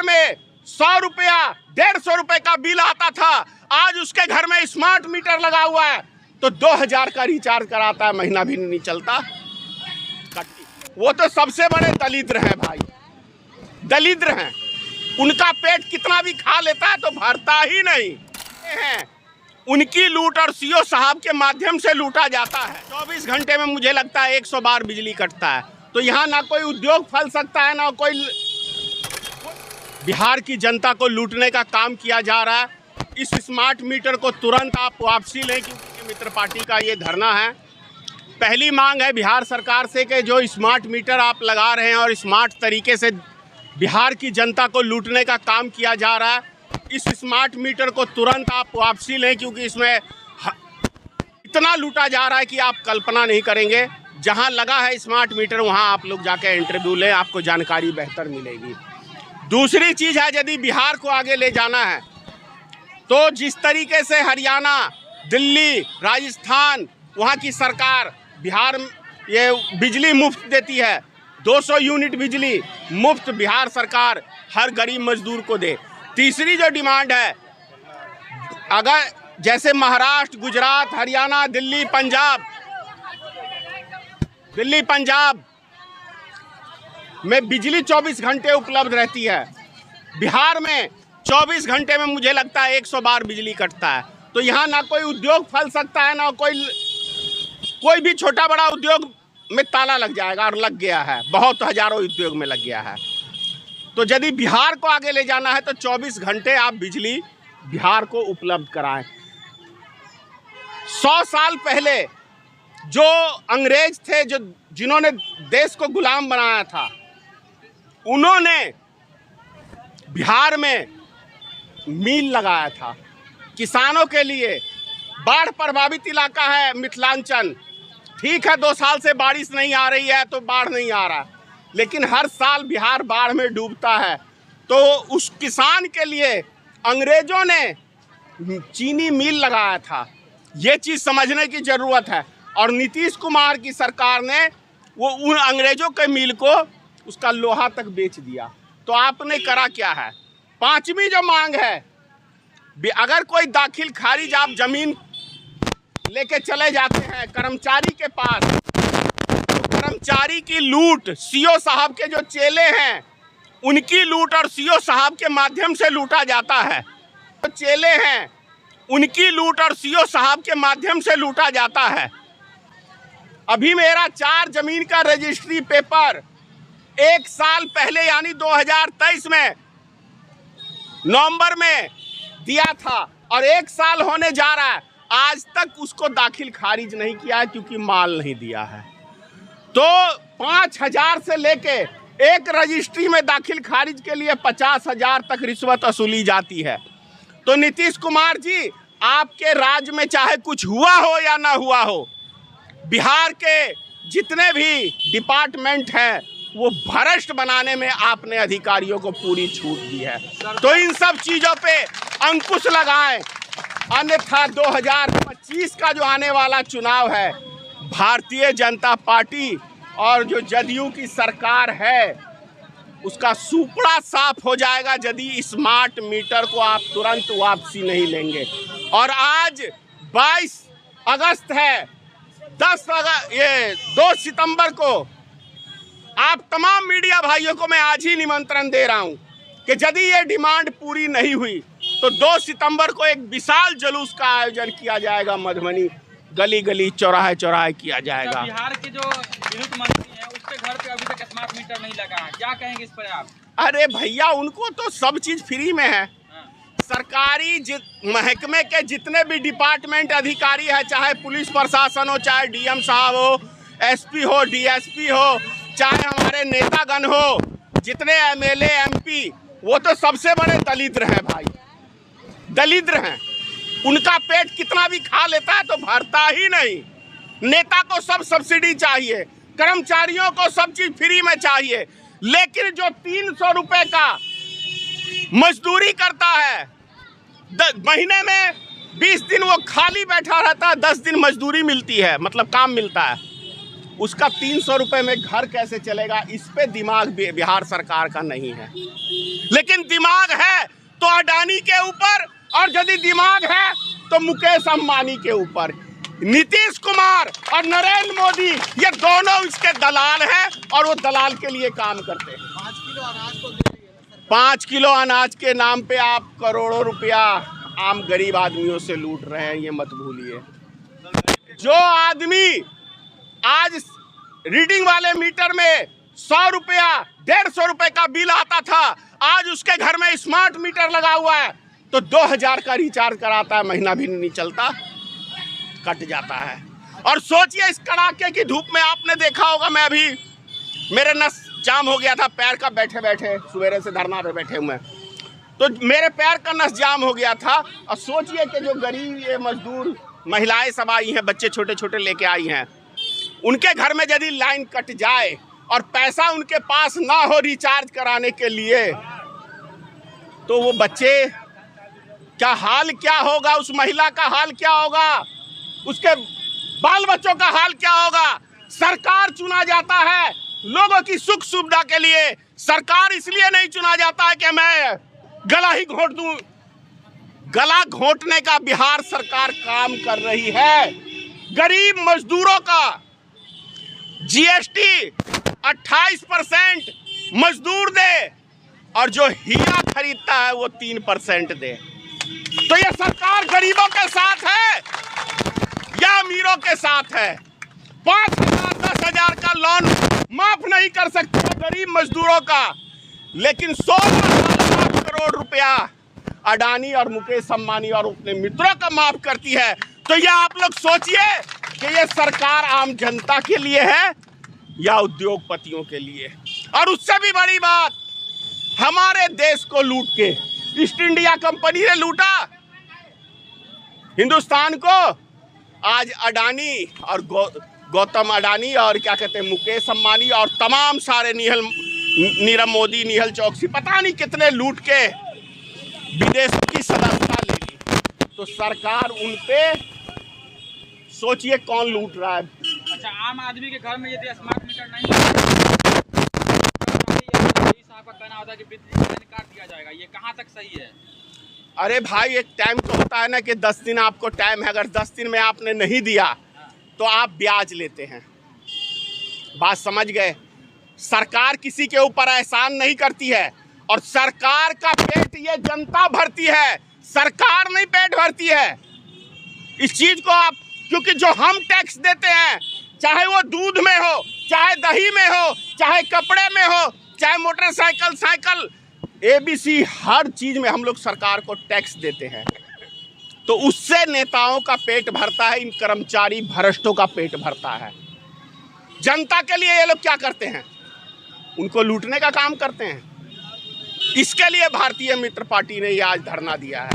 में 100 रुपया 150 रुपए का बिल आता था, आज उसके घर में स्मार्ट मीटर लगा हुआ है तो 2000 का रिचार्ज कराता है, महीना भी नहीं चलता। वो तो सबसे बड़े दलिद्र हैं भाई, दलिद्र हैं। उनका पेट कितना भी खा लेता है तो भरता ही नहीं है। उनकी लूट और सीओ साहब के माध्यम से लूटा जाता है। 24 घंटे में मुझे लगता है 100 बार बिजली कटता है, तो यहाँ ना कोई उद्योग फल सकता है ना कोई। बिहार की जनता को लूटने का काम किया जा रहा है। इस स्मार्ट मीटर को तुरंत आप वापसी लें, क्योंकि मित्र पार्टी का ये धरना है। पहली मांग है बिहार सरकार से कि जो स्मार्ट मीटर आप लगा रहे हैं और स्मार्ट तरीके से बिहार की जनता को लूटने का काम किया जा रहा है, इस स्मार्ट मीटर को तुरंत आप वापसी लें, क्योंकि इसमें इतना लूटा जा रहा है कि आप कल्पना नहीं करेंगे। जहां लगा है स्मार्ट मीटर वहां आप लोग जाके इंटरव्यू लें, आपको जानकारी बेहतर मिलेगी। दूसरी चीज़ है, यदि बिहार को आगे ले जाना है तो जिस तरीके से हरियाणा, दिल्ली, राजस्थान, वहाँ की सरकार बिहार ये बिजली मुफ्त देती है, 200 यूनिट बिजली मुफ्त बिहार सरकार हर गरीब मजदूर को दे। तीसरी जो डिमांड है, अगर जैसे महाराष्ट्र, गुजरात, हरियाणा, दिल्ली, पंजाब में बिजली 24 घंटे उपलब्ध रहती है, बिहार में 24 घंटे में मुझे लगता है 100 बार बिजली कटता है, तो यहाँ ना कोई उद्योग फल सकता है ना कोई भी छोटा बड़ा उद्योग में ताला लग जाएगा, और लग गया है, बहुत हजारों उद्योग में लग गया है। तो यदि बिहार को आगे ले जाना है तो 24 घंटे आप बिजली बिहार को उपलब्ध कराएं। 100 साल पहले जो अंग्रेज थे, जिन्होंने देश को गुलाम बनाया था, उन्होंने बिहार में मील लगाया था किसानों के लिए। बाढ़ प्रभावित इलाका है मिथिलांचल, ठीक है 2 साल से बारिश नहीं आ रही है तो बाढ़ नहीं आ रहा, लेकिन हर साल बिहार बाढ़ में डूबता है। तो उस किसान के लिए अंग्रेजों ने चीनी मिल लगाया था, ये चीज़ समझने की ज़रूरत है। और नीतीश कुमार की सरकार ने वो उन अंग्रेजों के मिल को उसका लोहा तक बेच दिया। तो आपने करा क्या है? पांचवी जो मांग है, अगर कोई दाखिल खारिज आप जमीन लेके चले जाते हैं कर्मचारी के पास, तो कर्मचारी की लूट सीओ साहब के जो चेले हैं उनकी लूट और सीओ साहब के माध्यम से लूटा जाता है। तो चेले हैं उनकी लूट और सीओ साहब के माध्यम से लूटा जाता है। अभी मेरा 4 जमीन का रजिस्ट्री पेपर 1 साल पहले यानी 2023 में नवंबर में दिया था और 1 साल होने जा रहा है, आज तक उसको दाखिल खारिज नहीं किया है क्योंकि माल नहीं दिया है। तो 5000 से लेके एक रजिस्ट्री में दाखिल खारिज के लिए 50,000 तक रिश्वत वसूली जाती है। तो नीतीश कुमार जी, आपके राज्य में चाहे कुछ हुआ हो या ना हुआ हो, बिहार के जितने भी डिपार्टमेंट हैं वो भ्रष्ट बनाने में आपने अधिकारियों को पूरी छूट दी है। तो इन सब चीज़ों पे अंकुश लगाएं, अन्यथा 2025 का जो आने वाला चुनाव है, भारतीय जनता पार्टी और जो जदयू की सरकार है उसका सुपड़ा साफ हो जाएगा यदि स्मार्ट मीटर को आप तुरंत वापसी नहीं लेंगे। और आज 22 अगस्त है, 2 सितंबर को आप तमाम मीडिया भाइयों को मैं आज ही निमंत्रण दे रहा हूं कि यदि ये डिमांड पूरी नहीं हुई तो 2 सितंबर को एक विशाल जुलूस का आयोजन किया जाएगा, मधुबनी गली गली चौराहे चौराहे किया जाएगा। बिहार के जो विद्युत मंत्री हैं उसके घर पे अभी तक स्मार्ट मीटर नहीं लगा है, क्या कहेंगे इस पर आप? अरे भैया, उनको तो सब चीज़ फ्री में है। सरकारी महकमे के जितने भी डिपार्टमेंट अधिकारी है, चाहे पुलिस प्रशासन हो, चाहे डीएम साहब हो, एसपी हो, डीएसपी हो, चाहे हमारे नेतागण हो, जितने एमएलए एमपी, वो तो सबसे बड़े दलिद्र हैं भाई, दलिद्र हैं। उनका पेट कितना भी खा लेता है तो भरता ही नहीं। नेता को सब सब्सिडी चाहिए, कर्मचारियों को सब चीज़ फ्री में चाहिए, लेकिन जो 300 रुपये का मजदूरी करता है, महीने में 20 दिन वो खाली बैठा रहता है, 10 दिन मजदूरी मिलती है, मतलब काम मिलता है, उसका 300 रुपये में घर कैसे चलेगा, इस पे दिमाग बिहार सरकार का नहीं है। लेकिन दिमाग है तो अडानी के ऊपर, और यदि दिमाग है तो मुकेश अंबानी के ऊपर। नीतीश कुमार और नरेंद्र मोदी ये दोनों इसके दलाल हैं और वो दलाल के लिए काम करते हैं। 5 किलो अनाज के नाम पे आप करोड़ों रुपया आम गरीब आदमियों से लूट रहे हैं, ये मत भूलिए। जो आदमी आज रीडिंग वाले मीटर में 100 रुपया 150 रुपये का बिल आता था, आज उसके घर में स्मार्ट मीटर लगा हुआ है तो 2000 का रिचार्ज कराता है, महीना भी नहीं चलता कट जाता है। और सोचिए इस कड़ाके की धूप में, आपने देखा होगा, मैं अभी मेरे नस जाम हो गया था पैर का, बैठे बैठे सवेरे से धरना पे बैठे हुए, तो मेरे पैर का नस जाम हो गया था। और सोचिए कि जो गरीब ये मजदूर महिलाएं सब आई हैं, बच्चे छोटे छोटे लेके आई हैं, उनके घर में यदि लाइन कट जाए और पैसा उनके पास ना हो रिचार्ज कराने के लिए, तो वो बच्चे का हाल क्या होगा, उस महिला का हाल क्या होगा, उसके बाल बच्चों का हाल क्या होगा। सरकार चुना जाता है लोगों की सुख सुविधा के लिए, सरकार इसलिए नहीं चुना जाता है कि मैं गला ही घोंट दूं। गला घोंटने का बिहार सरकार काम कर रही है। गरीब मजदूरों का जीएसटी 28% मजदूर दे और जो हीरा खरीदता है वो 3% दे। तो ये सरकार गरीबों के साथ है या अमीरों के साथ है? 5,000 10,000 का लोन माफ नहीं कर सकते गरीब मजदूरों का, लेकिन 16,000 करोड़ रुपया अडानी और मुकेश अंबानी और अपने मित्रों का माफ करती है। तो ये आप लोग सोचिए कि ये सरकार आम जनता के लिए है या उद्योगपतियों के लिए। और उससे भी बड़ी बात, हमारे देश को लूट के ईस्ट इंडिया कंपनी ने लूटा हिंदुस्तान को। आज अडानी और गौतम अडानी और क्या कहते हैं मुकेश अंबानी और तमाम सारे नीरव मोदी, निहल चौकसी, पता नहीं कितने लूट के विदेशों की सदस्यता ले ली। तो सरकार उन पे सोचिए कौन लूट रहा है। अच्छा, आम आदमी के घर में यदि स्मार्ट मीटर नहीं है, साहब का कहना होता है कि बिजली का लाइन काट दिया जाएगा, ये कहाँ तक सही है? अरे भाई, एक टाइम तो होता है ना कि 10 दिन आपको टाइम है, अगर 10 दिन में आपने नहीं दिया तो आप ब्याज लेते हैं। बात समझ गए? सरकार किसी के ऊपर एहसान नहीं करती है और सरकार का पेट ये जनता भरती है, सरकार नहीं पेट भरती है। इस चीज को आप, क्योंकि जो हम टैक्स देते हैं, चाहे वो दूध में हो, चाहे दही में हो, चाहे कपड़े में हो, चाहे मोटरसाइकिल, साइकिल, ABC, हर चीज में हम लोग सरकार को टैक्स देते हैं। तो उससे नेताओं का पेट भरता है, इन कर्मचारी भ्रष्टों का पेट भरता है। जनता के लिए ये लोग क्या करते हैं? उनको लूटने का काम करते हैं। इसके लिए भारतीय मित्र पार्टी ने ये आज धरना दिया है।